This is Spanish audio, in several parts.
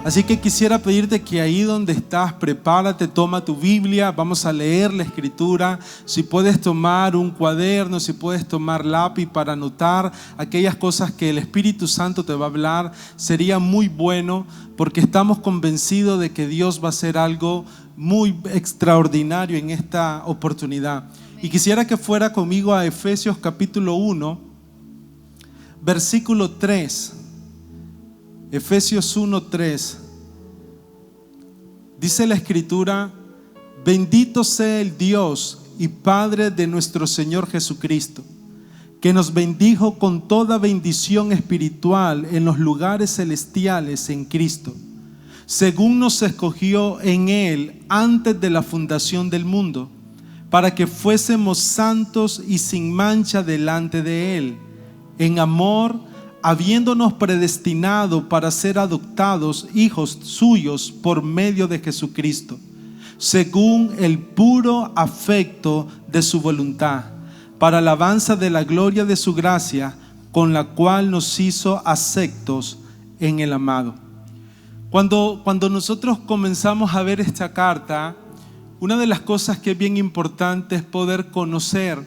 Así que quisiera pedirte que ahí donde estás, prepárate, toma tu Biblia, vamos a leer la Escritura. Si puedes tomar un cuaderno, si puedes tomar lápiz para anotar aquellas cosas que el Espíritu Santo te va a hablar, sería muy bueno, porque estamos convencidos de que Dios va a hacer algo muy extraordinario en esta oportunidad. Y quisiera que fuera conmigo a Efesios capítulo 1, versículo 3. Efesios 1:3. Dice la Escritura: bendito sea el Dios y Padre de nuestro Señor Jesucristo, que nos bendijo con toda bendición espiritual en los lugares celestiales en Cristo, según nos escogió en Él antes de la fundación del mundo, para que fuésemos santos y sin mancha delante de Él, en amor, habiéndonos predestinado para ser adoptados hijos suyos por medio de Jesucristo, según el puro afecto de su voluntad, para alabanza de la gloria de su gracia, con la cual nos hizo aceptos en el amado. Cuando nosotros comenzamos a ver esta carta, una de las cosas que es bien importante es poder conocer.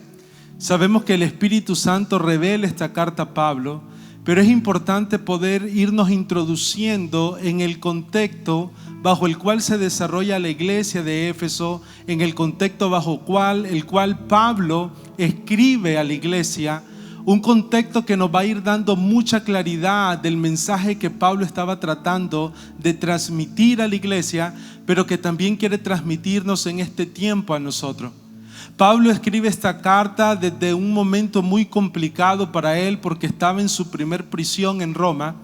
Sabemos que el Espíritu Santo revela esta carta a Pablo, pero es importante poder irnos introduciendo en el contexto bajo el cual se desarrolla la iglesia de Éfeso, en el contexto bajo el cual Pablo escribe a la iglesia, un contexto que nos va a ir dando mucha claridad del mensaje que Pablo estaba tratando de transmitir a la iglesia, pero que también quiere transmitirnos en este tiempo a nosotros. Pablo escribe esta carta desde un momento muy complicado para él, porque estaba en su primer prisión en Roma.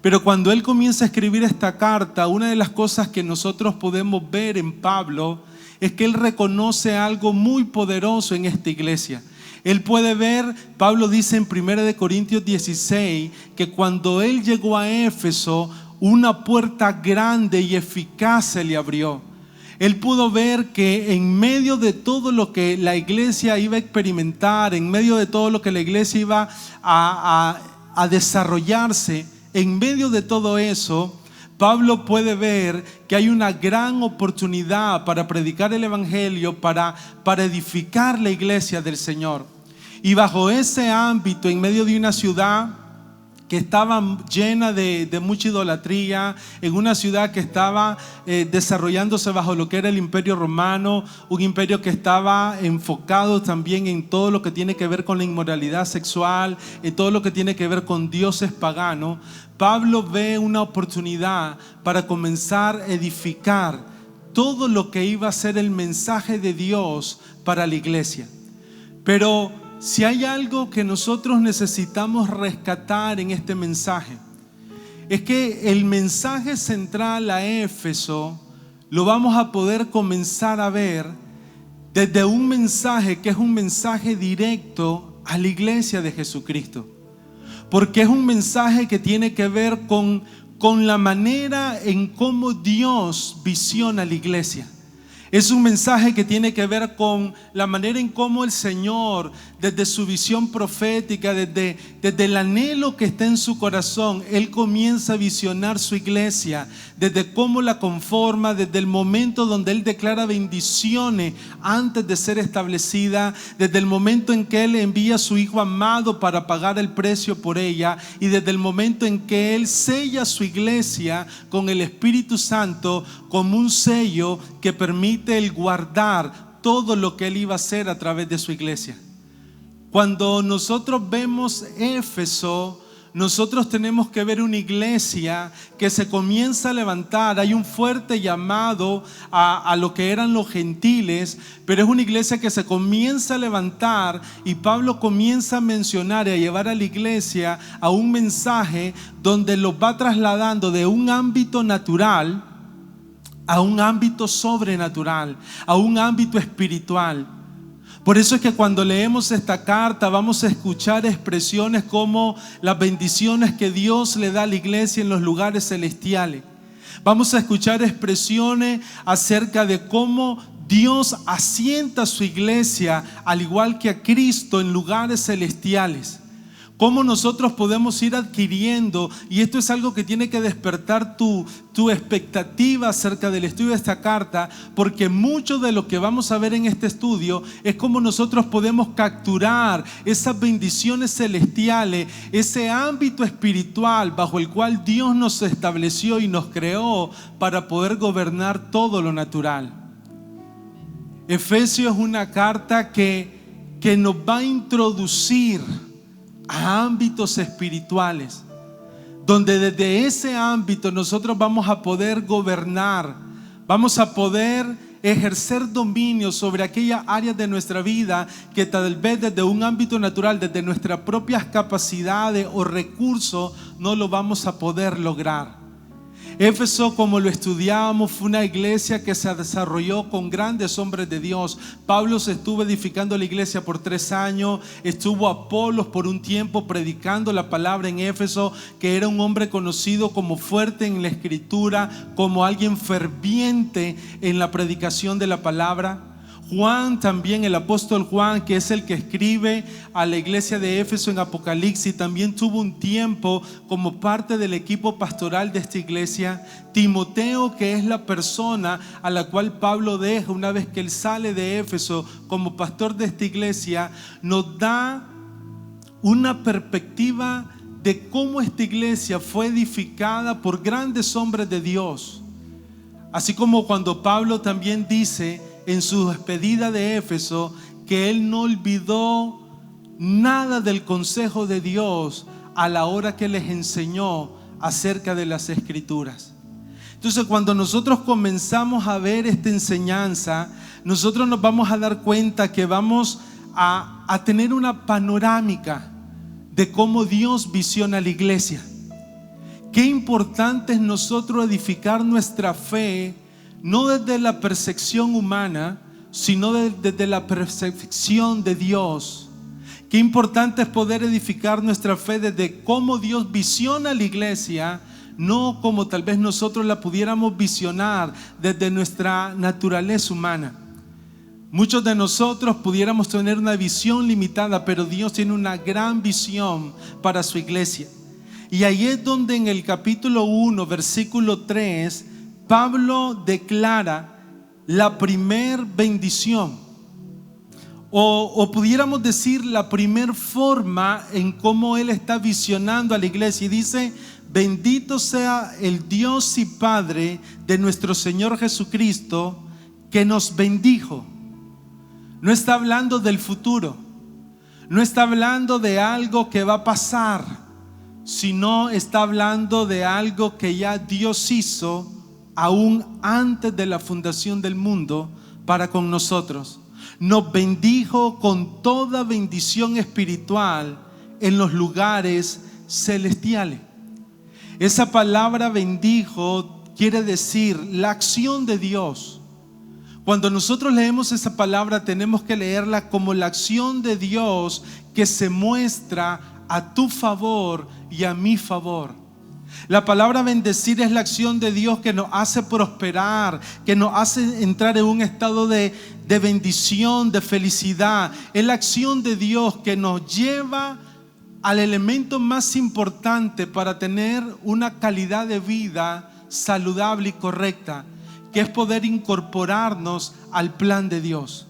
Pero cuando él comienza a escribir esta carta, una de las cosas que nosotros podemos ver en Pablo es que él reconoce algo muy poderoso en esta iglesia. Él puede ver, Pablo dice en 1 Corintios 16, que cuando él llegó a Éfeso, una puerta grande y eficaz se le abrió. Él pudo ver que en medio de todo lo que la iglesia iba a experimentar, en medio de todo lo que la iglesia iba a desarrollarse, en medio de todo eso, Pablo puede ver que hay una gran oportunidad para predicar el evangelio, para edificar la iglesia del Señor. Y bajo ese ámbito, en medio de una ciudad que estaba llena de mucha idolatría, en una ciudad que estaba desarrollándose bajo lo que era el imperio romano, un imperio que estaba enfocado también en todo lo que tiene que ver con la inmoralidad sexual, en todo lo que tiene que ver con dioses paganos. Pablo ve una oportunidad para comenzar a edificar todo lo que iba a ser el mensaje de Dios para la iglesia. Pero si hay algo que nosotros necesitamos rescatar en este mensaje, es que el mensaje central a Éfeso lo vamos a poder comenzar a ver desde un mensaje que es un mensaje directo a la iglesia de Jesucristo, porque es un mensaje que tiene que ver con la manera en cómo Dios visiona la iglesia. Es un mensaje que tiene que ver con la manera en cómo el Señor, desde su visión profética, desde el anhelo que está en su corazón, Él comienza a visionar su iglesia, desde cómo la conforma, desde el momento donde Él declara bendiciones antes de ser establecida, desde el momento en que Él envía a su Hijo amado para pagar el precio por ella, y desde el momento en que Él sella su iglesia con el Espíritu Santo como un sello que permite el guardar todo lo que Él iba a hacer a través de su iglesia. Cuando nosotros vemos Éfeso, nosotros tenemos que ver una iglesia que se comienza a levantar. Hay un fuerte llamado a lo que eran los gentiles, pero es una iglesia que se comienza a levantar, y Pablo comienza a mencionar y a llevar a la iglesia a un mensaje donde los va trasladando de un ámbito natural a un ámbito sobrenatural, a un ámbito espiritual. Por eso es que cuando leemos esta carta vamos a escuchar expresiones como las bendiciones que Dios le da a la iglesia en los lugares celestiales. Vamos a escuchar expresiones acerca de cómo Dios asienta a su iglesia, al igual que a Cristo, en lugares celestiales. Cómo nosotros podemos ir adquiriendo, y esto es algo que tiene que despertar tu expectativa acerca del estudio de esta carta, porque mucho de lo que vamos a ver en este estudio es cómo nosotros podemos capturar esas bendiciones celestiales, ese ámbito espiritual bajo el cual Dios nos estableció y nos creó para poder gobernar todo lo natural. Efesios es una carta que nos va a introducir a ámbitos espirituales, donde desde ese ámbito nosotros vamos a poder gobernar, vamos a poder ejercer dominio sobre aquellas áreas de nuestra vida que tal vez desde un ámbito natural, desde nuestras propias capacidades o recursos, no lo vamos a poder lograr. Éfeso, como lo estudiábamos, fue una iglesia que se desarrolló con grandes hombres de Dios. Pablo se estuvo edificando la iglesia por 3 años, estuvo Apolos por un tiempo predicando la palabra en Éfeso, que era un hombre conocido como fuerte en la escritura, como alguien ferviente en la predicación de la palabra. Juan también, el apóstol Juan, que es el que escribe a la iglesia de Éfeso en Apocalipsis, también tuvo un tiempo como parte del equipo pastoral de esta iglesia. Timoteo, que es la persona a la cual Pablo deja una vez que él sale de Éfeso como pastor de esta iglesia, nos da una perspectiva de cómo esta iglesia fue edificada por grandes hombres de Dios. Así como cuando Pablo también dice en su despedida de Éfeso que él no olvidó nada del consejo de Dios a la hora que les enseñó acerca de las Escrituras. Entonces, cuando nosotros comenzamos a ver esta enseñanza, nosotros nos vamos a dar cuenta que vamos a tener una panorámica de cómo Dios visiona la iglesia. Qué importante es nosotros edificar nuestra fe, no desde la percepción humana, sino desde la percepción de Dios. Qué importante es poder edificar nuestra fe desde cómo Dios visiona la iglesia, no como tal vez nosotros la pudiéramos visionar desde nuestra naturaleza humana. Muchos de nosotros pudiéramos tener una visión limitada, pero Dios tiene una gran visión para su iglesia. Y ahí es donde en el capítulo 1, versículo 3, Pablo declara la primer bendición, o pudiéramos decir la primer forma en cómo él está visionando a la iglesia. Y dice: bendito sea el Dios y Padre de nuestro Señor Jesucristo, que nos bendijo. No está hablando del futuro, no está hablando de algo que va a pasar, sino está hablando de algo que ya Dios hizo aún antes de la fundación del mundo para con nosotros. Nos bendijo con toda bendición espiritual en los lugares celestiales. Esa palabra bendijo quiere decir la acción de Dios. Cuando nosotros leemos esa palabra, tenemos que leerla como la acción de Dios que se muestra a tu favor y a mi favor. La palabra bendecir es la acción de Dios que nos hace prosperar, que nos hace entrar en un estado de bendición, de felicidad. Es la acción de Dios que nos lleva al elemento más importante para tener una calidad de vida saludable y correcta, que es poder incorporarnos al plan de Dios.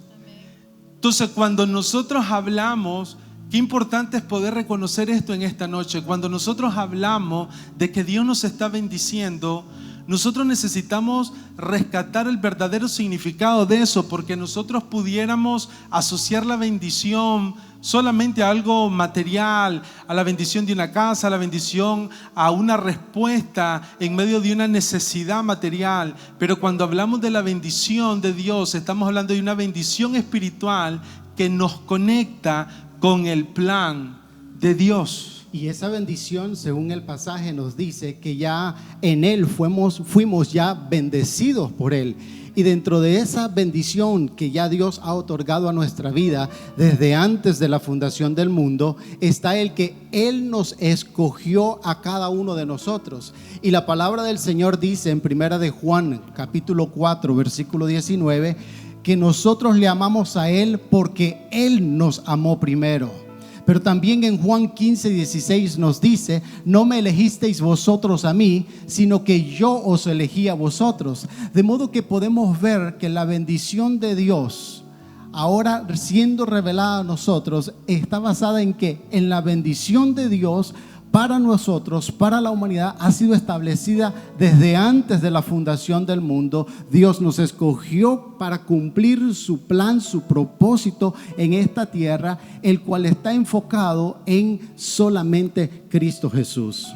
Entonces, cuando nosotros hablamos, qué importante es poder reconocer esto en esta noche. Cuando nosotros hablamos de que Dios nos está bendiciendo, nosotros necesitamos rescatar el verdadero significado de eso, porque nosotros pudiéramos asociar la bendición solamente a algo material, a la bendición de una casa, a la bendición a una respuesta en medio de una necesidad material. Pero cuando hablamos de la bendición de Dios, estamos hablando de una bendición espiritual que nos conecta con el plan de Dios. Y esa bendición, según el pasaje, nos dice que ya en Él fuimos ya bendecidos por Él. Y dentro de esa bendición que ya Dios ha otorgado a nuestra vida desde antes de la fundación del mundo, está el que Él nos escogió a cada uno de nosotros. Y la palabra del Señor dice en Primera de Juan, capítulo 4, versículo 19, que nosotros le amamos a Él porque Él nos amó primero. Pero también en Juan 15:16 nos dice: no me elegisteis vosotros a mí, sino que yo os elegí a vosotros. De modo que podemos ver que la bendición de Dios, ahora siendo revelada a nosotros, está basada en que en la bendición de Dios para nosotros, para la humanidad, ha sido establecida desde antes de la fundación del mundo. Dios nos escogió para cumplir su plan, su propósito en esta tierra, el cual está enfocado en solamente Cristo Jesús.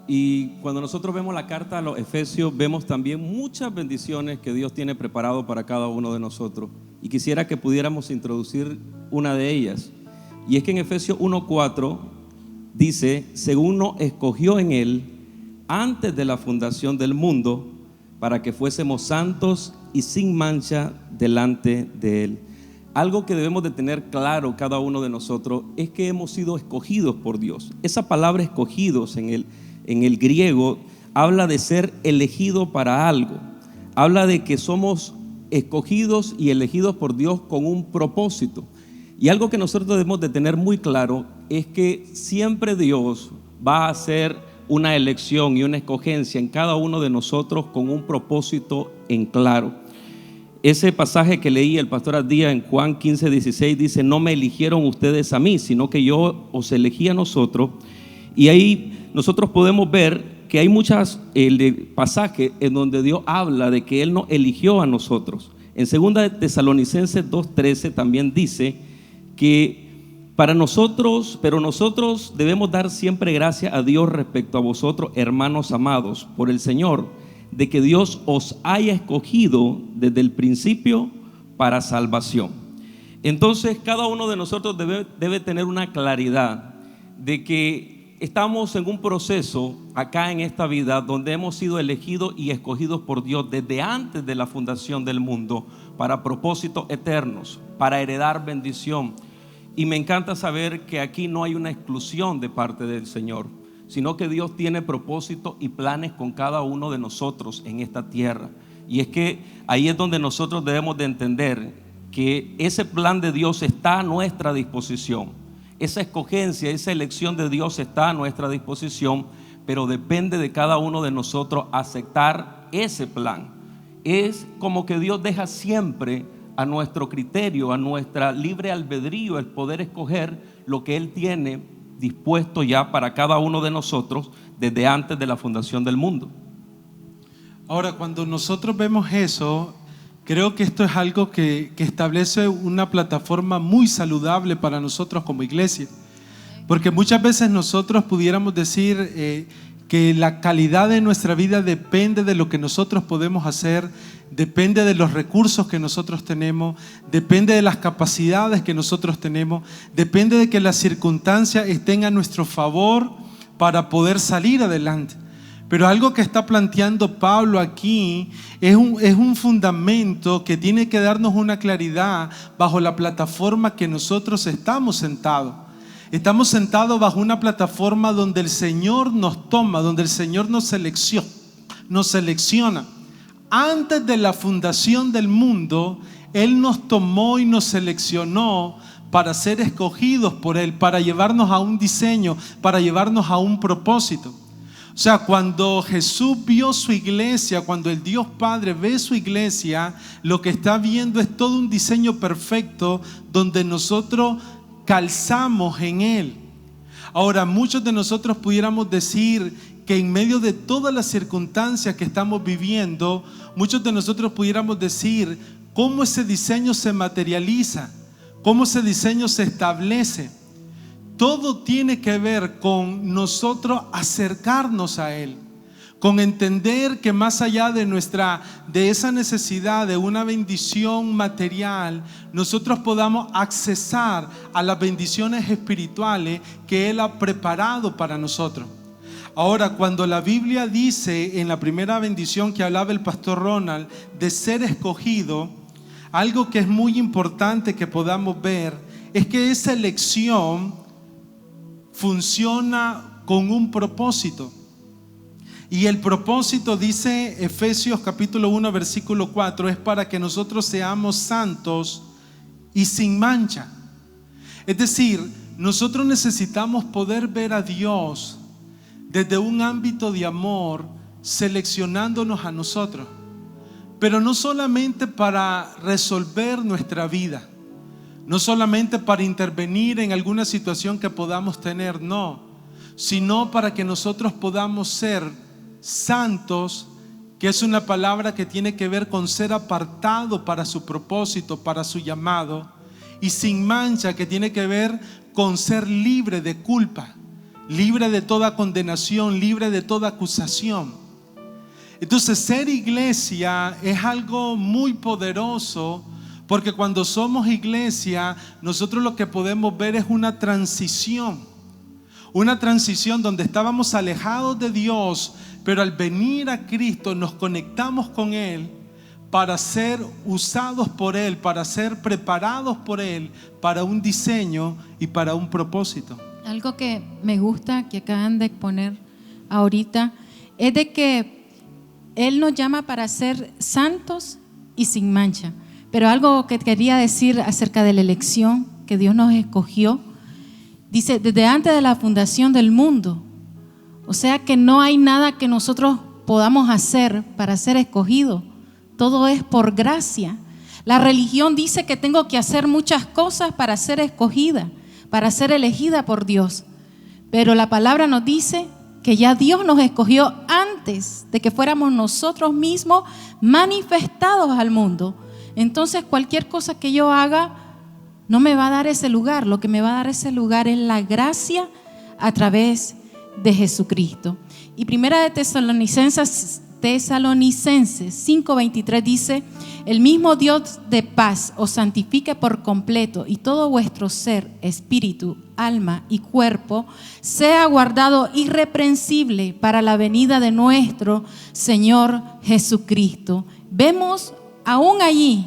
Y cuando nosotros vemos la carta a los Efesios, vemos también muchas bendiciones que Dios tiene preparado para cada uno de nosotros. Y quisiera que pudiéramos introducir una de ellas. Y es que en Efesios 1:4 dice: según nos escogió en Él antes de la fundación del mundo, para que fuésemos santos y sin mancha delante de Él. Algo que debemos de tener claro cada uno de nosotros es que hemos sido escogidos por Dios. Esa palabra escogidos en el griego habla de ser elegido para algo. Habla de que somos escogidos y elegidos por Dios con un propósito. Y algo que nosotros debemos de tener muy claro es que siempre Dios va a hacer una elección y una escogencia en cada uno de nosotros con un propósito en claro. Ese pasaje que leí el pastor Adía en Juan 15:16 dice: no me eligieron ustedes a mí, sino que yo os elegí a nosotros. Y ahí nosotros podemos ver que hay muchos pasajes en donde Dios habla de que Él nos eligió a nosotros. En 2 Tesalonicenses 2:13 también dice que pero nosotros debemos dar siempre gracias a Dios respecto a vosotros, hermanos amados, por el Señor, de que Dios os haya escogido desde el principio para salvación. Entonces, cada uno de nosotros debe tener una claridad de que estamos en un proceso acá en esta vida donde hemos sido elegidos y escogidos por Dios desde antes de la fundación del mundo para propósitos eternos, para heredar bendición. Y me encanta saber que aquí no hay una exclusión de parte del Señor, sino que Dios tiene propósitos y planes con cada uno de nosotros en esta tierra. Y es que ahí es donde nosotros debemos de entender que ese plan de Dios está a nuestra disposición. Esa escogencia, esa elección de Dios está a nuestra disposición, pero depende de cada uno de nosotros aceptar ese plan. Es como que Dios deja siempre a nuestro criterio, a nuestra libre albedrío, el poder escoger lo que Él tiene dispuesto ya para cada uno de nosotros desde antes de la fundación del mundo. Ahora, cuando nosotros vemos eso, creo que esto es algo que establece una plataforma muy saludable para nosotros como iglesia, porque muchas veces nosotros pudiéramos decir que la calidad de nuestra vida depende de lo que nosotros podemos hacer, depende de los recursos que nosotros tenemos, depende de las capacidades que nosotros tenemos, depende de que las circunstancias estén a nuestro favor para poder salir adelante. Pero algo que está planteando Pablo aquí es un fundamento que tiene que darnos una claridad bajo la plataforma que nosotros estamos sentados. Estamos sentados bajo una plataforma donde el Señor nos toma, donde el Señor nos selecciona. Antes de la fundación del mundo, Él nos tomó y nos seleccionó para ser escogidos por Él, para llevarnos a un diseño, para llevarnos a un propósito. O sea, cuando Jesús vio su iglesia, cuando el Dios Padre ve su iglesia, lo que está viendo es todo un diseño perfecto donde nosotros calzamos en Él. Ahora, muchos de nosotros pudiéramos decir que en medio de todas las circunstancias que estamos viviendo, muchos de nosotros pudiéramos decir cómo ese diseño se materializa, cómo ese diseño se establece. Todo tiene que ver con nosotros acercarnos a Él, con entender que más allá de esa necesidad de una bendición material, nosotros podamos accesar a las bendiciones espirituales que Él ha preparado para nosotros. Ahora, cuando la Biblia dice en la primera bendición que hablaba el pastor Ronald de ser escogido, algo que es muy importante que podamos ver es que esa elección funciona con un propósito. Y el propósito, dice Efesios capítulo 1 versículo 4, es para que nosotros seamos santos y sin mancha. Es decir, nosotros necesitamos poder ver a Dios desde un ámbito de amor, seleccionándonos a nosotros, pero no solamente para resolver nuestra vida, no solamente para intervenir en alguna situación que podamos tener, no, sino para que nosotros podamos ser santos, que es una palabra que tiene que ver con ser apartado para su propósito, para su llamado, y sin mancha, que tiene que ver con ser libre de culpa, libre de toda condenación, libre de toda acusación. Entonces, ser iglesia es algo muy poderoso, porque cuando somos iglesia, nosotros lo que podemos ver es una transición donde estábamos alejados de Dios, pero al venir a Cristo nos conectamos con Él para ser usados por Él, para ser preparados por Él, para un diseño y para un propósito. Algo que me gusta que acaban de exponer ahorita es de que Él nos llama para ser santos y sin mancha. Pero algo que quería decir acerca de la elección que Dios nos escogió, dice desde antes de la fundación del mundo. O sea que no hay nada que nosotros podamos hacer para ser escogidos. Todo es por gracia. La religión dice que tengo que hacer muchas cosas para ser escogida, para ser elegida por Dios. Pero la palabra nos dice que ya Dios nos escogió antes de que fuéramos nosotros mismos manifestados al mundo. Entonces cualquier cosa que yo haga no me va a dar ese lugar. Lo que me va a dar ese lugar es la gracia a través de Jesucristo. Y primera de Tesalonicenses 5:23 dice: el mismo Dios de paz os santifique por completo, y todo vuestro ser, espíritu, alma y cuerpo sea guardado irreprensible para la venida de nuestro Señor Jesucristo. Vemos aún allí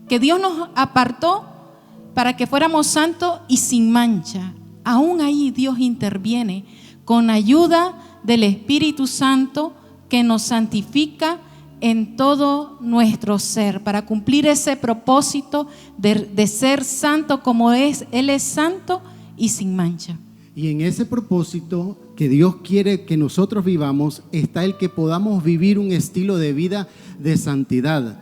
que Dios nos apartó para que fuéramos santos y sin mancha. Aún allí Dios interviene con ayuda del Espíritu Santo, que nos santifica en todo nuestro ser, para cumplir ese propósito de ser santo como es. Él es santo y sin mancha. Y en ese propósito que Dios quiere que nosotros vivamos está el que podamos vivir un estilo de vida de santidad.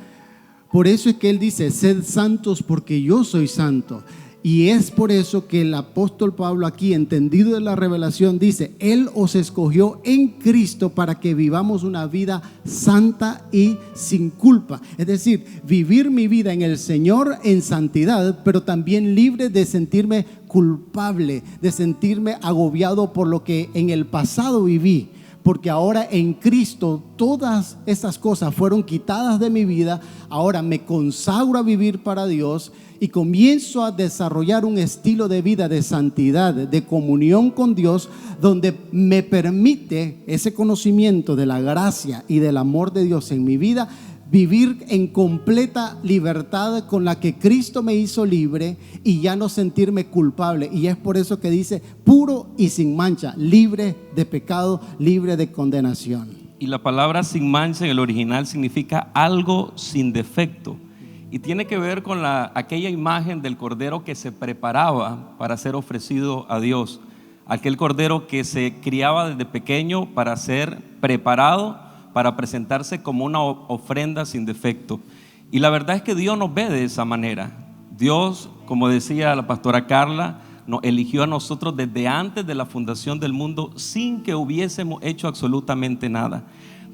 Por eso es que Él dice: sed santos porque yo soy santo. Y es por eso que el apóstol Pablo aquí, entendido de la revelación, dice: Él os escogió en Cristo para que vivamos una vida santa y sin culpa. Es decir, vivir mi vida en el Señor en santidad, pero también libre de sentirme culpable, de sentirme agobiado por lo que en el pasado viví. Porque ahora en Cristo todas esas cosas fueron quitadas de mi vida. Ahora me consagro a vivir para Dios y comienzo a desarrollar un estilo de vida de santidad, de comunión con Dios, donde me permite ese conocimiento de la gracia y del amor de Dios en mi vida, vivir en completa libertad con la que Cristo me hizo libre y ya no sentirme culpable. Y es por eso que dice: puro y sin mancha, libre de pecado, libre de condenación. Y la palabra sin mancha en el original significa algo sin defecto. Y tiene que ver con aquella imagen del cordero que se preparaba para ser ofrecido a Dios. Aquel cordero que se criaba desde pequeño para ser preparado, para presentarse como una ofrenda sin defecto. Y la verdad es que Dios nos ve de esa manera. Dios, como decía la pastora Carla, nos eligió a nosotros desde antes de la fundación del mundo, sin que hubiésemos hecho absolutamente nada.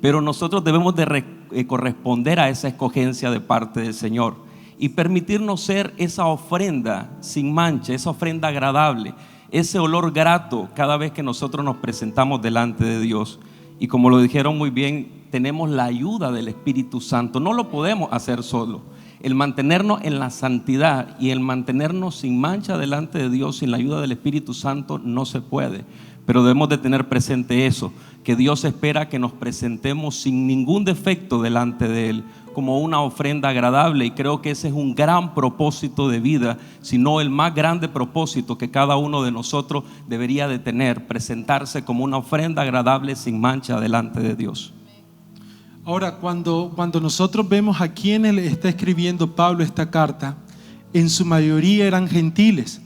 Pero nosotros debemos de corresponder a esa escogencia de parte del Señor y permitirnos ser esa ofrenda sin mancha, esa ofrenda agradable, ese olor grato cada vez que nosotros nos presentamos delante de Dios. Y como lo dijeron muy bien, tenemos la ayuda del Espíritu Santo. No lo podemos hacer solo. El mantenernos en la santidad y el mantenernos sin mancha delante de Dios sin la ayuda del Espíritu Santo no se puede. Pero debemos de tener presente eso, que Dios espera que nos presentemos sin ningún defecto delante de Él, como una ofrenda agradable. Y creo que ese es un gran propósito de vida, si no el más grande propósito que cada uno de nosotros debería de tener: presentarse como una ofrenda agradable sin mancha delante de Dios. Ahora, cuando nosotros vemos a quienes le está escribiendo Pablo esta carta, en su mayoría eran gentiles.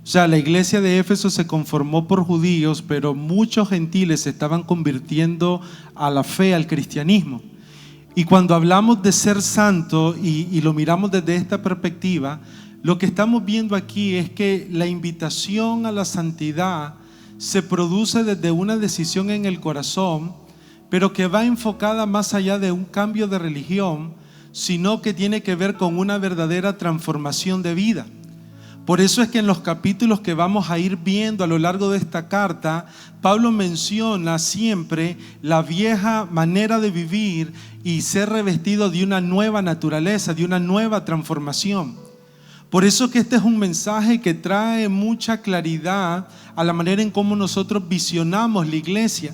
O sea, la iglesia de Éfeso se conformó por judíos, pero muchos gentiles se estaban convirtiendo a la fe, al cristianismo. Y cuando hablamos de ser santo y lo miramos desde esta perspectiva, lo que estamos viendo aquí es que la invitación a la santidad se produce desde una decisión en el corazón, pero que va enfocada más allá de un cambio de religión, sino que tiene que ver con una verdadera transformación de vida. Por eso es que en los capítulos que vamos a ir viendo a lo largo de esta carta, Pablo menciona siempre la vieja manera de vivir y ser revestido de una nueva naturaleza, de una nueva transformación. Por eso es que este es un mensaje que trae mucha claridad a la manera en cómo nosotros visionamos la iglesia.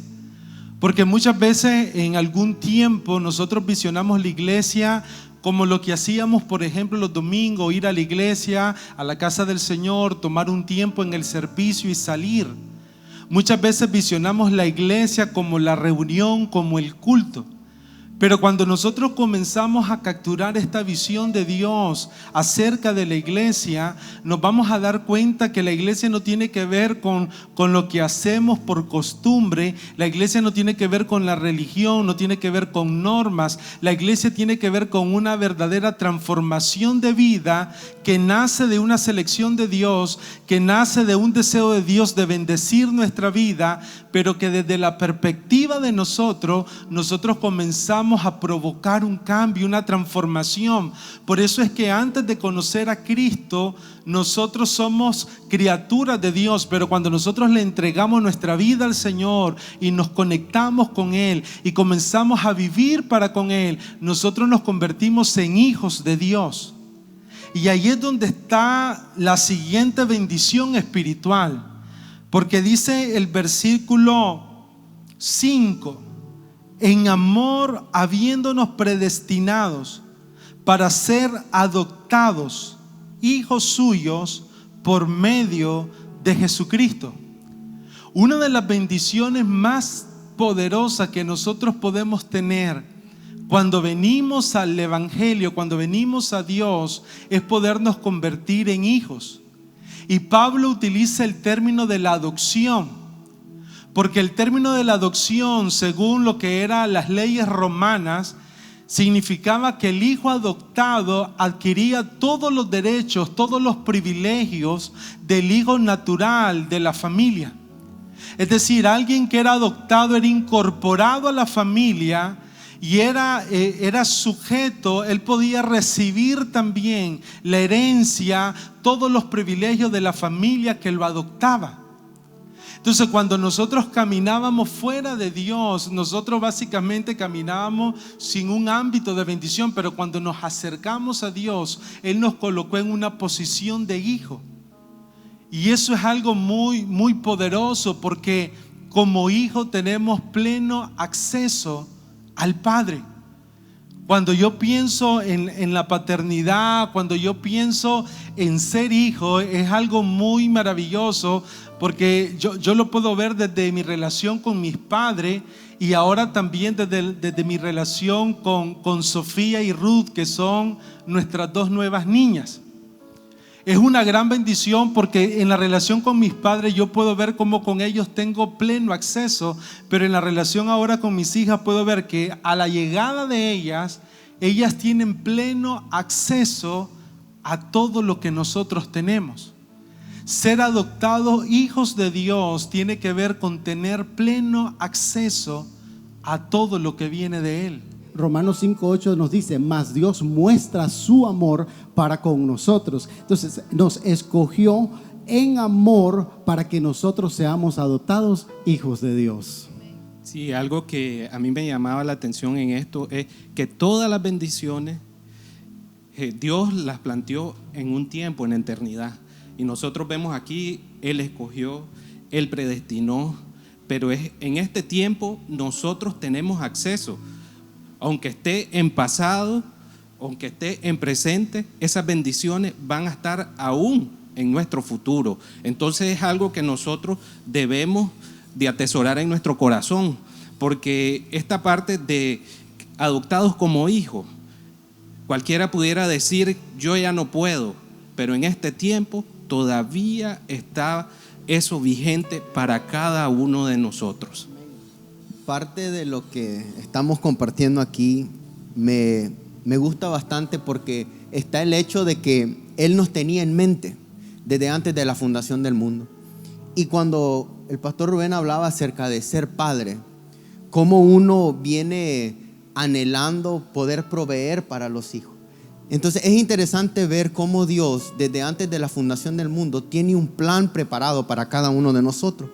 Porque muchas veces en algún tiempo nosotros visionamos la iglesia como lo que hacíamos, por ejemplo, los domingos, ir a la iglesia, a la casa del Señor, tomar un tiempo en el servicio y salir. Muchas veces visionamos la iglesia como la reunión, como el culto. Pero cuando nosotros comenzamos a capturar esta visión de Dios acerca de la iglesia, nos vamos a dar cuenta que la iglesia no tiene que ver con lo que hacemos por costumbre. La iglesia no tiene que ver con la religión, no tiene que ver con normas. La iglesia tiene que ver con una verdadera transformación de vida que nace de una selección de Dios, que nace de un deseo de Dios de bendecir nuestra vida, pero que desde la perspectiva de nosotros comenzamos a provocar un cambio, una transformación. Por eso es que antes de conocer a Cristo, nosotros somos criaturas de Dios, pero cuando nosotros le entregamos nuestra vida al Señor y nos conectamos con Él y comenzamos a vivir para con Él, nosotros nos convertimos en hijos de Dios. Y ahí es donde está la siguiente bendición espiritual, porque dice el versículo 5: en amor habiéndonos predestinados para ser adoptados hijos suyos por medio de Jesucristo. Una de las bendiciones más poderosas que nosotros podemos tener cuando venimos al Evangelio, cuando venimos a Dios, es podernos convertir en hijos. Y Pablo utiliza el término de la adopción, porque el término de la adopción, según lo que eran las leyes romanas, significaba que el hijo adoptado adquiría todos los derechos, todos los privilegios del hijo natural de la familia. Es decir, alguien que era adoptado era incorporado a la familia y era sujeto, él podía recibir también la herencia, todos los privilegios de la familia que lo adoptaba. Entonces, cuando nosotros caminábamos fuera de Dios, nosotros básicamente caminábamos sin un ámbito de bendición, pero cuando nos acercamos a Dios, Él nos colocó en una posición de hijo. Y eso es algo muy, muy poderoso, porque como hijo tenemos pleno acceso al Padre. Cuando yo pienso en la paternidad, cuando yo pienso en ser hijo, es algo muy maravilloso, porque yo lo puedo ver desde mi relación con mis padres y ahora también desde mi relación con Sofía y Ruth, que son nuestras dos nuevas niñas. Es una gran bendición porque en la relación con mis padres yo puedo ver cómo con ellos tengo pleno acceso, pero en la relación ahora con mis hijas puedo ver que a la llegada de ellas tienen pleno acceso a todo lo que nosotros tenemos. Ser adoptados hijos de Dios tiene que ver con tener pleno acceso a todo lo que viene de Él. Romanos 5:8 nos dice: mas Dios muestra su amor para con nosotros. Entonces nos escogió en amor para que nosotros seamos adoptados hijos de Dios. Sí, algo que a mí me llamaba la atención en esto es que todas las bendiciones Dios las planteó en un tiempo, en la eternidad. Y nosotros vemos aquí, Él escogió, Él predestinó, pero en este tiempo nosotros tenemos acceso. Aunque esté en pasado, aunque esté en presente, esas bendiciones van a estar aún en nuestro futuro. Entonces es algo que nosotros debemos de atesorar en nuestro corazón, porque esta parte de adoptados como hijos, cualquiera pudiera decir: yo ya no puedo, pero en este tiempo todavía está eso vigente para cada uno de nosotros. Parte de lo que estamos compartiendo aquí me gusta bastante porque está el hecho de que Él nos tenía en mente desde antes de la fundación del mundo. Y cuando el pastor Rubén hablaba acerca de ser padre, cómo uno viene anhelando poder proveer para los hijos. Entonces es interesante ver cómo Dios desde antes de la fundación del mundo tiene un plan preparado para cada uno de nosotros.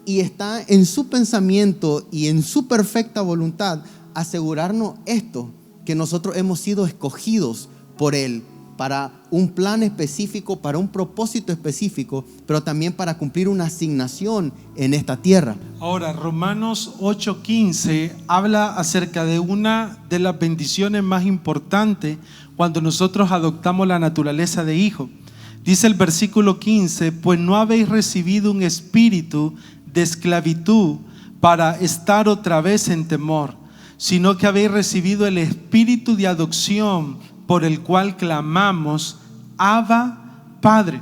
Y está en su pensamiento y en su perfecta voluntad asegurarnos esto, que nosotros hemos sido escogidos por Él para un plan específico, para un propósito específico, pero también para cumplir una asignación en esta tierra. Ahora, Romanos 8:15 habla acerca de una de las bendiciones más importantes cuando nosotros adoptamos la naturaleza de hijo. Dice el versículo 15: pues no habéis recibido un espíritu de esclavitud para estar otra vez en temor, sino que habéis recibido el espíritu de adopción, por el cual clamamos, Abba, Padre.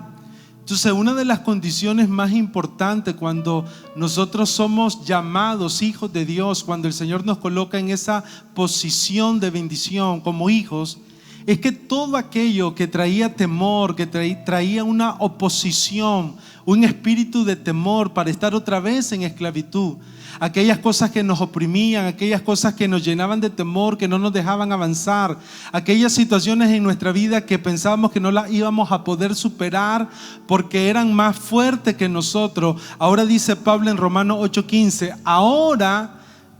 Entonces, una de las condiciones más importantes cuando nosotros somos llamados hijos de Dios, cuando el Señor nos coloca en esa posición de bendición como hijos, es que todo aquello que traía temor, que traía una oposición, un espíritu de temor para estar otra vez en esclavitud, aquellas cosas que nos oprimían, aquellas cosas que nos llenaban de temor, que no nos dejaban avanzar, aquellas situaciones en nuestra vida que pensábamos que no las íbamos a poder superar porque eran más fuertes que nosotros. Ahora dice Pablo en Romanos 8:15, ahora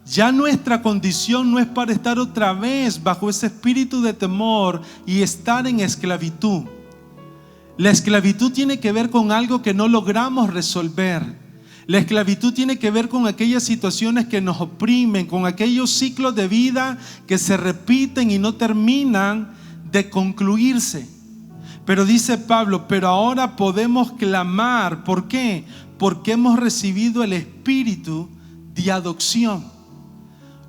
ya nuestra condición no es para estar otra vez bajo ese espíritu de temor y estar en esclavitud. La esclavitud tiene que ver con algo que no logramos resolver. La esclavitud tiene que ver con aquellas situaciones que nos oprimen, con aquellos ciclos de vida que se repiten y no terminan de concluirse. Pero dice Pablo, pero ahora podemos clamar. ¿Por qué? Porque hemos recibido el espíritu de adopción.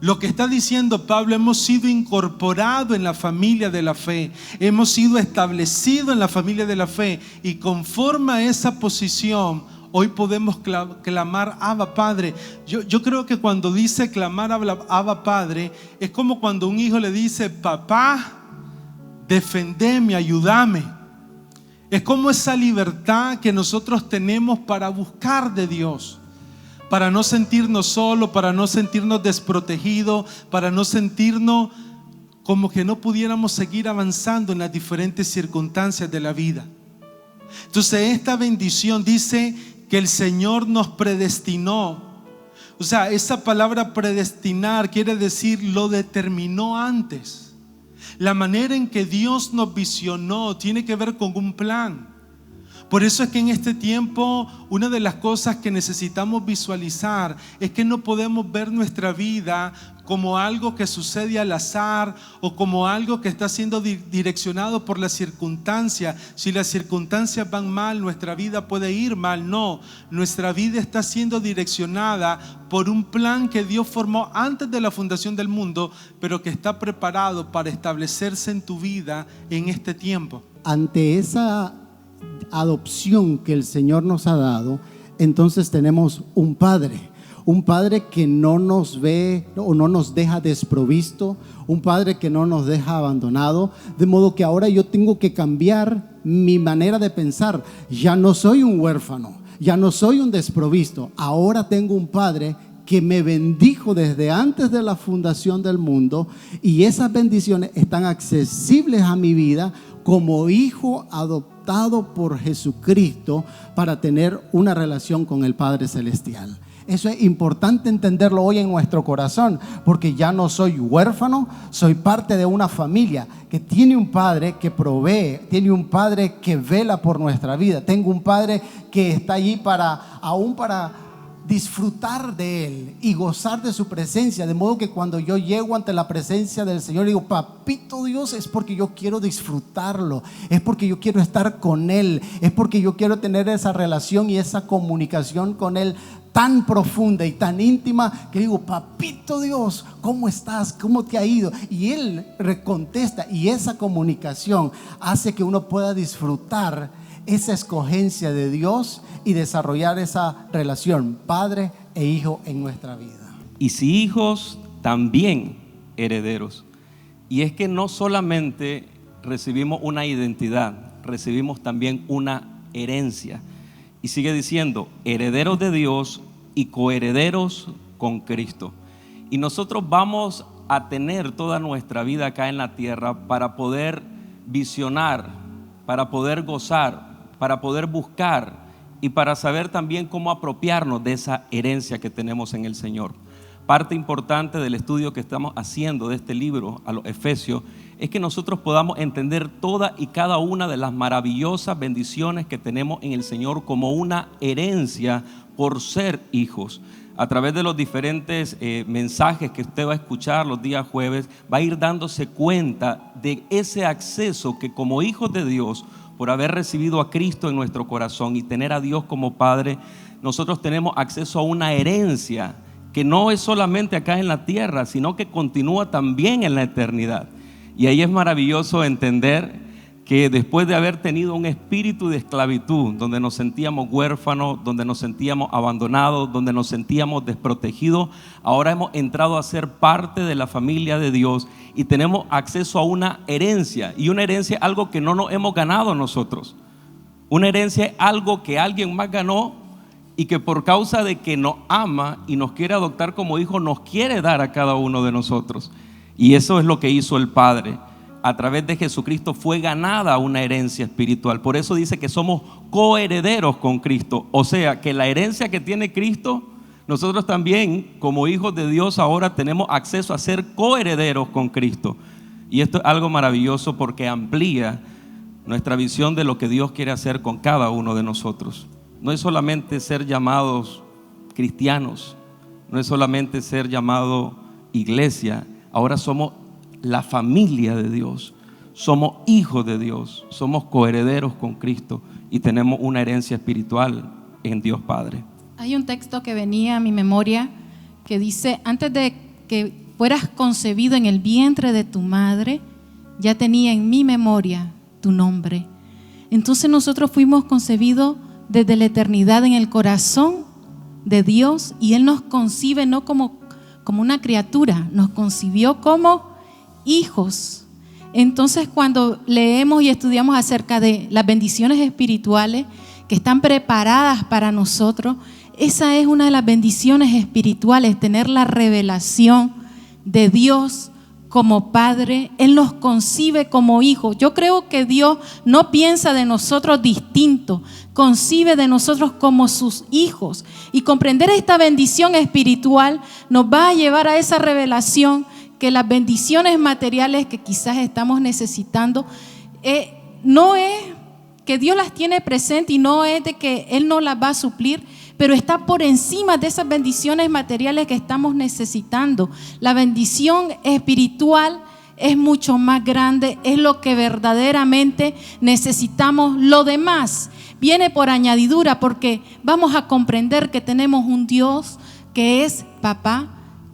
Lo que está diciendo Pablo, hemos sido incorporados en la familia de la fe, hemos sido establecidos en la familia de la fe, y conforme a esa posición hoy podemos clamar Abba Padre. Yo creo que cuando dice clamar Abba Padre, es como cuando un hijo le dice, papá, defendeme, ayúdame. Es como esa libertad que nosotros tenemos para buscar de Dios, para no sentirnos solos, para no sentirnos desprotegidos, para no sentirnos como que no pudiéramos seguir avanzando en las diferentes circunstancias de la vida. Entonces esta bendición dice que el Señor nos predestinó. O sea, esa palabra predestinar quiere decir lo determinó antes. La manera en que Dios nos visionó tiene que ver con un plan. Por eso es que en este tiempo una de las cosas que necesitamos visualizar es que no podemos ver nuestra vida como algo que sucede al azar o como algo que está siendo direccionado por las circunstancias. Si las circunstancias van mal, nuestra vida puede ir mal. No, nuestra vida está siendo direccionada por un plan que Dios formó antes de la fundación del mundo, pero que está preparado para establecerse en tu vida en este tiempo. Ante esa adopción que el Señor nos ha dado, entonces tenemos un Padre que no nos ve o no nos deja desprovisto, un Padre que no nos deja abandonado, de modo que ahora yo tengo que cambiar mi manera de pensar. Ya no soy un huérfano, ya no soy un desprovisto, ahora tengo un Padre que me bendijo desde antes de la fundación del mundo, y esas bendiciones están accesibles a mi vida como hijo adoptado por Jesucristo para tener una relación con el Padre Celestial. Eso es importante entenderlo hoy en nuestro corazón, porque ya no soy huérfano, soy parte de una familia que tiene un Padre que provee, tiene un Padre que vela por nuestra vida. Tengo un Padre que está allí para disfrutar de Él y gozar de su presencia, de modo que cuando yo llego ante la presencia del Señor digo, papito Dios, es porque yo quiero disfrutarlo, es porque yo quiero estar con Él, es porque yo quiero tener esa relación y esa comunicación con Él tan profunda y tan íntima, que digo, papito Dios, ¿cómo estás? ¿Cómo te ha ido? Y Él recontesta, y esa comunicación hace que uno pueda disfrutar esa escogencia de Dios y desarrollar esa relación padre e hijo en nuestra vida. Y si hijos, también herederos. Y es que no solamente recibimos una identidad, recibimos también una herencia. Y sigue diciendo, herederos de Dios y coherederos con Cristo. Y nosotros vamos a tener toda nuestra vida acá en la tierra para poder visionar, para poder gozar, para poder buscar y para saber también cómo apropiarnos de esa herencia que tenemos en el Señor. Parte importante del estudio que estamos haciendo de este libro a los Efesios es que nosotros podamos entender toda y cada una de las maravillosas bendiciones que tenemos en el Señor como una herencia por ser hijos. A través de los diferentes mensajes que usted va a escuchar los días jueves, va a ir dándose cuenta de ese acceso que como hijos de Dios, por haber recibido a Cristo en nuestro corazón y tener a Dios como Padre, nosotros tenemos acceso a una herencia que no es solamente acá en la tierra, sino que continúa también en la eternidad. Y ahí es maravilloso entender que después de haber tenido un espíritu de esclavitud, donde nos sentíamos huérfanos, donde nos sentíamos abandonados, donde nos sentíamos desprotegidos, ahora hemos entrado a ser parte de la familia de Dios y tenemos acceso a una herencia. Y una herencia es algo que no nos hemos ganado nosotros. Una herencia es algo que alguien más ganó y que por causa de que nos ama y nos quiere adoptar como hijos, nos quiere dar a cada uno de nosotros. Y eso es lo que hizo el Padre. A través de Jesucristo fue ganada una herencia espiritual. Por eso dice que somos coherederos con Cristo. O sea, que la herencia que tiene Cristo, nosotros también, como hijos de Dios, ahora tenemos acceso a ser coherederos con Cristo. Y esto es algo maravilloso porque amplía nuestra visión de lo que Dios quiere hacer con cada uno de nosotros. No es solamente ser llamados cristianos, no es solamente ser llamado iglesia. Ahora somos la familia de Dios, somos hijos de Dios, somos coherederos con Cristo y tenemos una herencia espiritual en Dios Padre. Hay un texto que venía a mi memoria que dice: antes de que fueras concebido en el vientre de tu madre, ya tenía en mi memoria tu nombre. Entonces nosotros fuimos concebidos desde la eternidad en el corazón de Dios, y Él nos concibe no como una criatura, nos concibió como hijos. Entonces, cuando leemos y estudiamos acerca de las bendiciones espirituales que están preparadas para nosotros, esa es una de las bendiciones espirituales, tener la revelación de Dios como Padre. Él nos concibe como hijos. Yo creo que Dios no piensa de nosotros distinto, concibe de nosotros como sus hijos. Y comprender esta bendición espiritual nos va a llevar a esa revelación que las bendiciones materiales que quizás estamos necesitando, no es que Dios las tiene presente y no es de que Él no las va a suplir, pero está por encima de esas bendiciones materiales que estamos necesitando. La bendición espiritual es mucho más grande, es lo que verdaderamente necesitamos. Lo demás viene por añadidura, porque vamos a comprender que tenemos un Dios que es papá,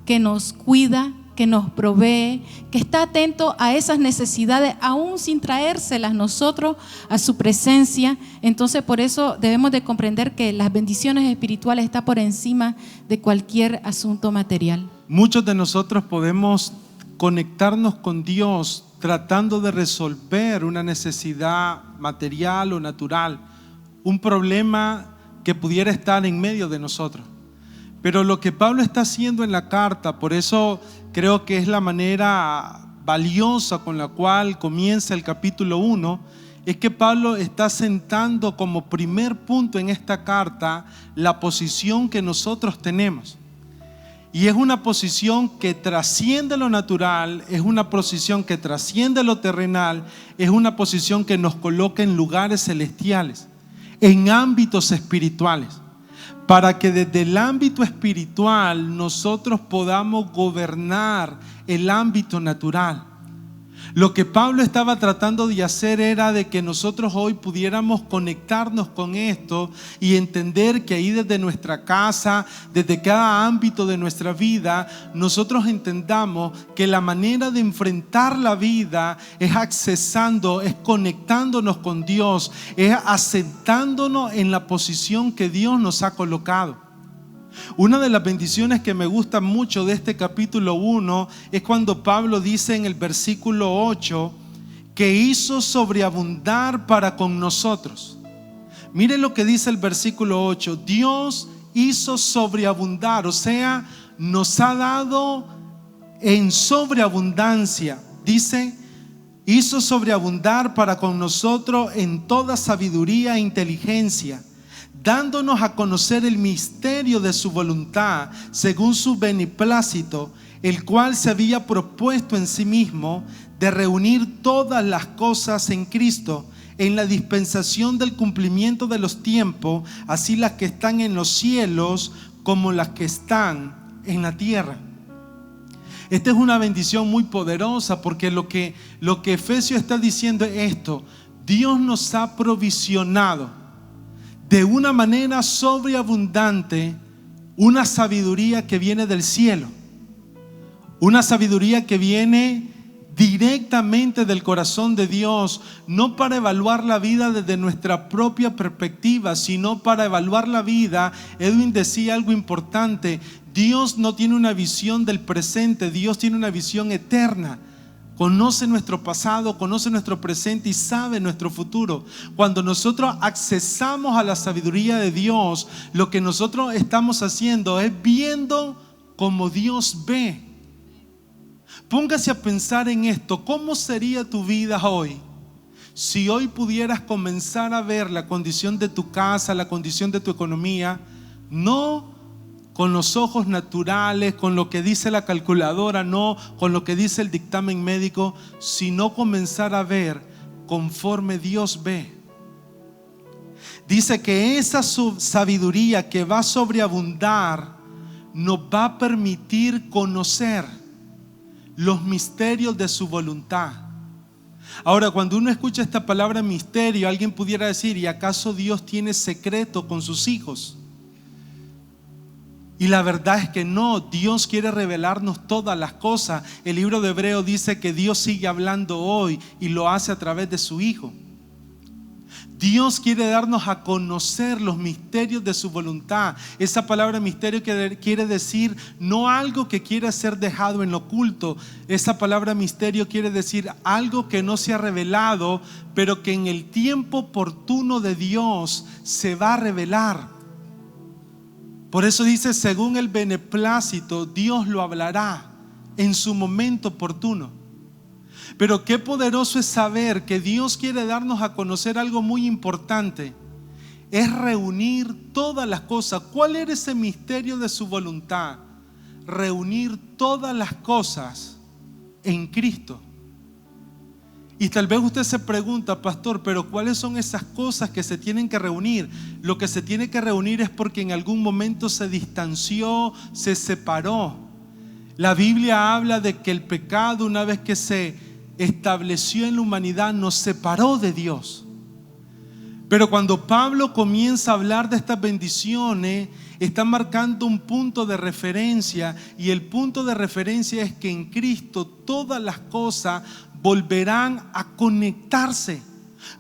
que nos cuida, que nos provee, que está atento a esas necesidades, aún sin traérselas nosotros a su presencia. Entonces, por eso debemos de comprender que las bendiciones espirituales están por encima de cualquier asunto material. Muchos de nosotros podemos conectarnos con Dios tratando de resolver una necesidad material o natural, un problema que pudiera estar en medio de nosotros. Pero lo que Pablo está haciendo en la carta, por eso creo que es la manera valiosa con la cual comienza el capítulo 1, es que Pablo está sentando como primer punto en esta carta la posición que nosotros tenemos. Y es una posición que trasciende lo natural, es una posición que trasciende lo terrenal, es una posición que nos coloca en lugares celestiales, en ámbitos espirituales, para que desde el ámbito espiritual nosotros podamos gobernar el ámbito natural. Lo que Pablo estaba tratando de hacer era de que nosotros hoy pudiéramos conectarnos con esto y entender que ahí desde nuestra casa, desde cada ámbito de nuestra vida, nosotros entendamos que la manera de enfrentar la vida es accesando, es conectándonos con Dios, es asentándonos en la posición que Dios nos ha colocado. Una de las bendiciones que me gusta mucho de este capítulo 1 es cuando Pablo dice en el versículo 8 que hizo sobreabundar para con nosotros. Miren lo que dice el versículo 8: Dios hizo sobreabundar, o sea, nos ha dado en sobreabundancia. Dice, hizo sobreabundar para con nosotros en toda sabiduría e inteligencia, dándonos a conocer el misterio de su voluntad, según su beneplácito, el cual se había propuesto en sí mismo de reunir todas las cosas en Cristo, en la dispensación del cumplimiento de los tiempos, así las que están en los cielos como las que están en la tierra. Esta es una bendición muy poderosa, porque lo que Efesios está diciendo es esto: Dios nos ha provisionado de una manera sobreabundante una sabiduría que viene del cielo, una sabiduría que viene directamente del corazón de Dios, no para evaluar la vida desde nuestra propia perspectiva, sino para evaluar la vida. Edwin decía algo importante: Dios no tiene una visión del presente, Dios tiene una visión eterna. Conoce nuestro pasado, conoce nuestro presente y sabe nuestro futuro. Cuando nosotros accesamos a la sabiduría de Dios, lo que nosotros estamos haciendo es viendo como Dios ve. Póngase a pensar en esto: ¿cómo sería tu vida hoy si hoy pudieras comenzar a ver la condición de tu casa, la condición de tu economía, no con los ojos naturales, con lo que dice la calculadora, no con lo que dice el dictamen médico, sino comenzar a ver conforme Dios ve? Dice que esa sabiduría que va a sobreabundar nos va a permitir conocer los misterios de su voluntad. Ahora, cuando uno escucha esta palabra misterio, alguien pudiera decir: ¿y acaso Dios tiene secreto con sus hijos? Y la verdad es que no. Dios quiere revelarnos todas las cosas. El libro de Hebreos dice que Dios sigue hablando hoy y lo hace a través de su Hijo. Dios quiere darnos a conocer los misterios de su voluntad. Esa palabra misterio quiere decir no algo que quiera ser dejado en lo oculto. Esa palabra misterio quiere decir algo que no se ha revelado, pero que en el tiempo oportuno de Dios se va a revelar. Por eso dice: según el beneplácito, Dios lo hablará en su momento oportuno. Pero qué poderoso es saber que Dios quiere darnos a conocer algo muy importante: es reunir todas las cosas. ¿Cuál era ese misterio de su voluntad? Reunir todas las cosas en Cristo. Y tal vez usted se pregunta: pastor, pero ¿cuáles son esas cosas que se tienen que reunir? Lo que se tiene que reunir es porque en algún momento se distanció, se separó. La Biblia habla de que el pecado, una vez que se estableció en la humanidad, nos separó de Dios. Pero cuando Pablo comienza a hablar de estas bendiciones, está marcando un punto de referencia, y el punto de referencia es que en Cristo todas las cosas volverán a conectarse.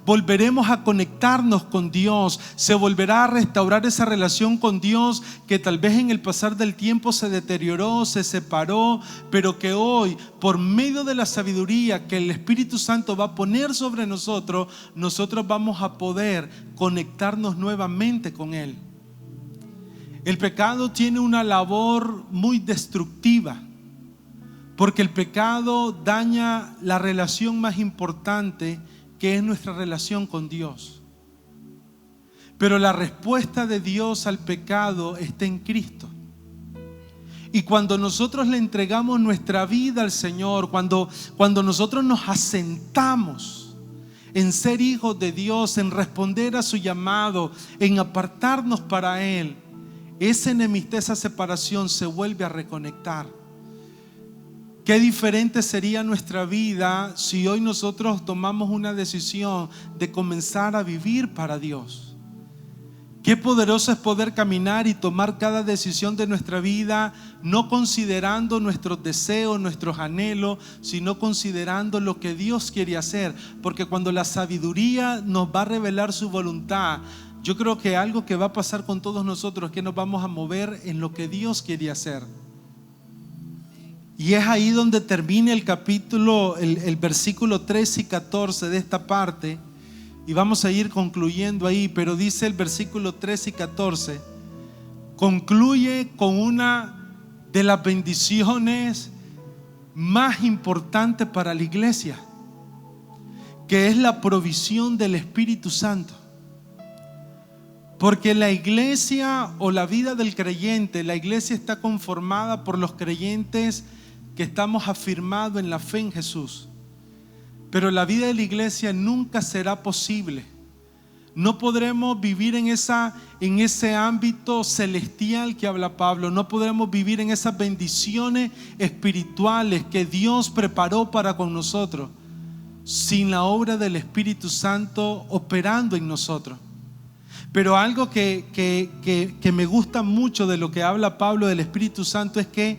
Volveremos a conectarnos con Dios. Se volverá a restaurar esa relación con Dios que tal vez en el pasar del tiempo se deterioró, se separó, pero que hoy, por medio de la sabiduría que el Espíritu Santo va a poner sobre nosotros, nosotros vamos a poder conectarnos nuevamente con Él. El pecado tiene una labor muy destructiva, porque el pecado daña la relación más importante, que es nuestra relación con Dios. Pero la respuesta de Dios al pecado está en Cristo. Y cuando nosotros le entregamos nuestra vida al Señor, cuando nosotros nos asentamos en ser hijos de Dios, en responder a su llamado, en apartarnos para Él, esa enemistad, esa separación se vuelve a reconectar. Qué diferente sería nuestra vida si hoy nosotros tomamos una decisión de comenzar a vivir para Dios. Qué poderoso es poder caminar y tomar cada decisión de nuestra vida, no considerando nuestros deseos, nuestros anhelos, sino considerando lo que Dios quiere hacer. Porque cuando la sabiduría nos va a revelar su voluntad, yo creo que algo que va a pasar con todos nosotros es que nos vamos a mover en lo que Dios quiere hacer. Y es ahí donde termina el capítulo, el versículo 13 y 14 de esta parte. Y vamos a ir concluyendo ahí, pero dice el versículo 13 y 14, concluye con una de las bendiciones más importantes para la iglesia, que es la provisión del Espíritu Santo. Porque la iglesia o la vida del creyente, la iglesia está conformada por los creyentes que estamos afirmados en la fe en Jesús. Pero la vida de la iglesia nunca será posible. No podremos vivir en ese ámbito celestial que habla Pablo. No podremos vivir en esas bendiciones espirituales que Dios preparó para con nosotros sin la obra del Espíritu Santo operando en nosotros. Pero algo que me gusta mucho de lo que habla Pablo del Espíritu Santo es que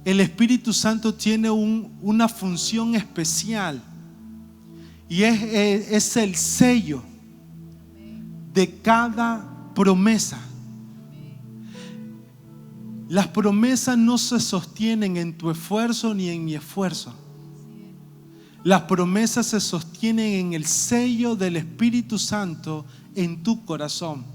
el Espíritu Santo tiene una función especial. Y es el sello de cada promesa. Las promesas no se sostienen en tu esfuerzo ni en mi esfuerzo. Las promesas se sostienen en el sello del Espíritu Santo en tu corazón.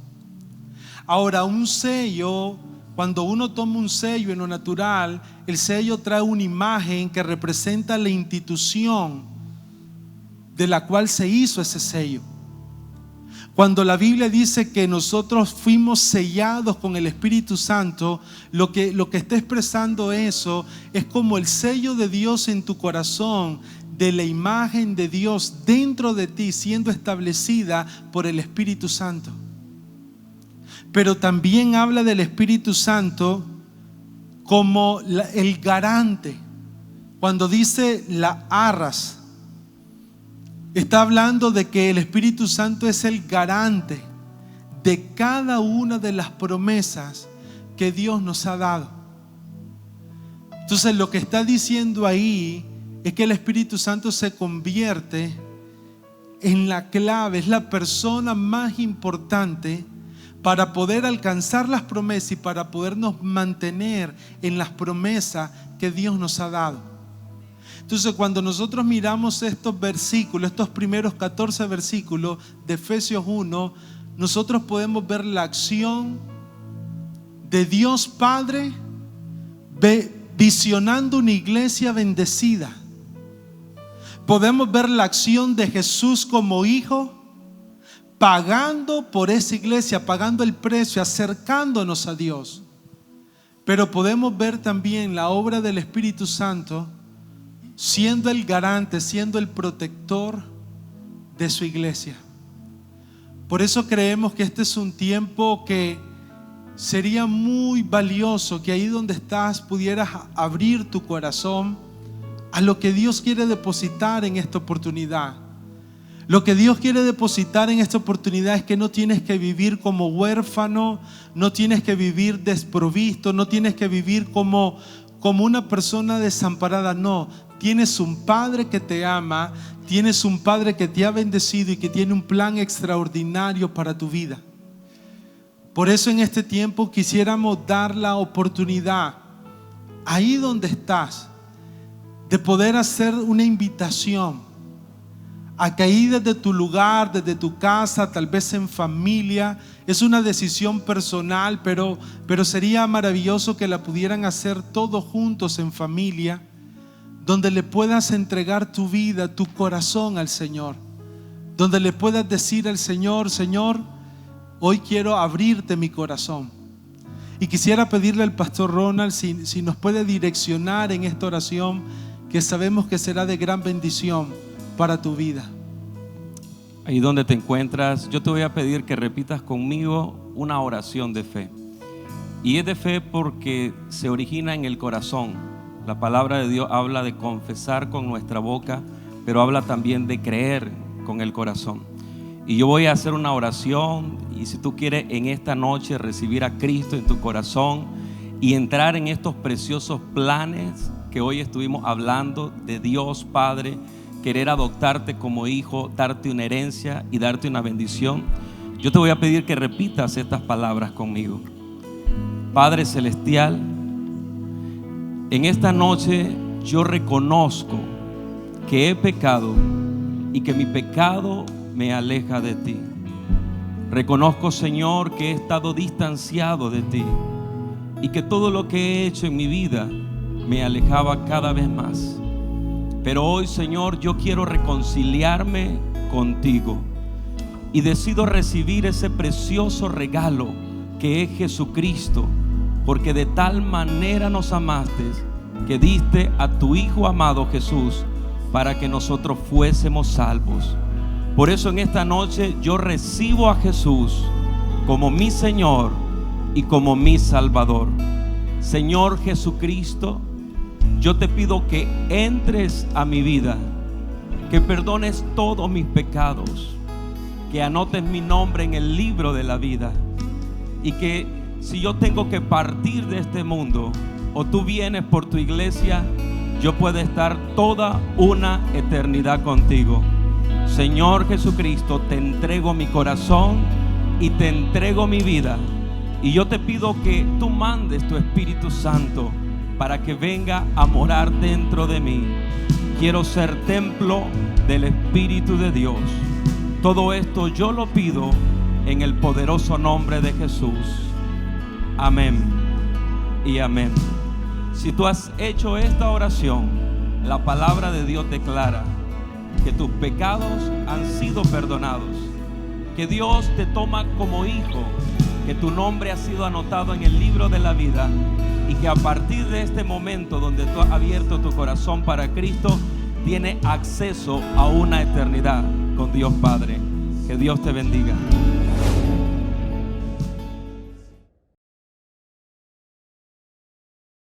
Ahora, un sello, cuando uno toma un sello en lo natural, el sello trae una imagen que representa la institución de la cual se hizo ese sello. Cuando la Biblia dice que nosotros fuimos sellados con el Espíritu Santo, lo que está expresando eso es como el sello de Dios en tu corazón, de la imagen de Dios dentro de ti siendo establecida por el Espíritu Santo. Pero también habla del Espíritu Santo como el garante. Cuando dice la arras, está hablando de que el Espíritu Santo es el garante de cada una de las promesas que Dios nos ha dado. Entonces lo que está diciendo ahí es que el Espíritu Santo se convierte en la clave, es la persona más importante para poder alcanzar las promesas y para podernos mantener en las promesas que Dios nos ha dado. Entonces, cuando nosotros miramos estos versículos, estos primeros 14 versículos de Efesios 1, nosotros podemos ver la acción de Dios Padre visionando una iglesia bendecida. Podemos ver la acción de Jesús como hijo, pagando por esa iglesia, pagando el precio, acercándonos a Dios. Pero podemos ver también la obra del Espíritu Santo siendo el garante, siendo el protector de su iglesia. Por eso creemos que este es un tiempo que sería muy valioso que ahí donde estás pudieras abrir tu corazón a lo que Dios quiere depositar en esta oportunidad. Lo que Dios quiere depositar en esta oportunidad es que no tienes que vivir como huérfano, no tienes que vivir desprovisto, no tienes que vivir como una persona desamparada. No, tienes un Padre que te ama, tienes un Padre que te ha bendecido y que tiene un plan extraordinario para tu vida. Por eso en este tiempo quisiéramos dar la oportunidad, ahí donde estás, de poder hacer una invitación a que ahí desde tu lugar, desde tu casa, tal vez en familia, es una decisión personal, pero sería maravilloso que la pudieran hacer todos juntos en familia, donde le puedas entregar tu vida, tu corazón al Señor, donde le puedas decir al Señor: Señor, hoy quiero abrirte mi corazón. Y quisiera pedirle al pastor Ronald si nos puede direccionar en esta oración, que sabemos que será de gran bendición para tu vida. Ahí donde te encuentras, yo te voy a pedir que repitas conmigo una oración de fe. Y es de fe porque se origina en el corazón. La palabra de Dios habla de confesar con nuestra boca, pero habla también de creer con el corazón. Y yo voy a hacer una oración, y si tú quieres en esta noche recibir a Cristo en tu corazón y entrar en estos preciosos planes que hoy estuvimos hablando de Dios Padre, querer adoptarte como hijo, darte una herencia y darte una bendición, yo te voy a pedir que repitas estas palabras conmigo. Padre Celestial, en esta noche yo reconozco que he pecado y que mi pecado me aleja de ti. Reconozco, Señor, que he estado distanciado de ti y que todo lo que he hecho en mi vida me alejaba cada vez más. Pero hoy, Señor, yo quiero reconciliarme contigo y decido recibir ese precioso regalo que es Jesucristo, porque de tal manera nos amaste que diste a tu Hijo amado Jesús para que nosotros fuésemos salvos. Por eso en esta noche yo recibo a Jesús como mi Señor y como mi Salvador. Señor Jesucristo, yo te pido que entres a mi vida, que perdones todos mis pecados, que anotes mi nombre en el libro de la vida, y que si yo tengo que partir de este mundo o tú vienes por tu iglesia, yo pueda estar toda una eternidad contigo. Señor Jesucristo, te entrego mi corazón y te entrego mi vida, y yo te pido que tú mandes tu Espíritu Santo para que venga a morar dentro de mí. Quiero ser templo del Espíritu de Dios. Todo esto yo lo pido en el poderoso nombre de Jesús. Amén y amén. Si tú has hecho esta oración, la palabra de Dios declara que tus pecados han sido perdonados, que Dios te toma como hijo, que tu nombre ha sido anotado en el libro de la vida, y que a partir de este momento donde tú has abierto tu corazón para Cristo, tienes acceso a una eternidad con Dios Padre. Que Dios te bendiga.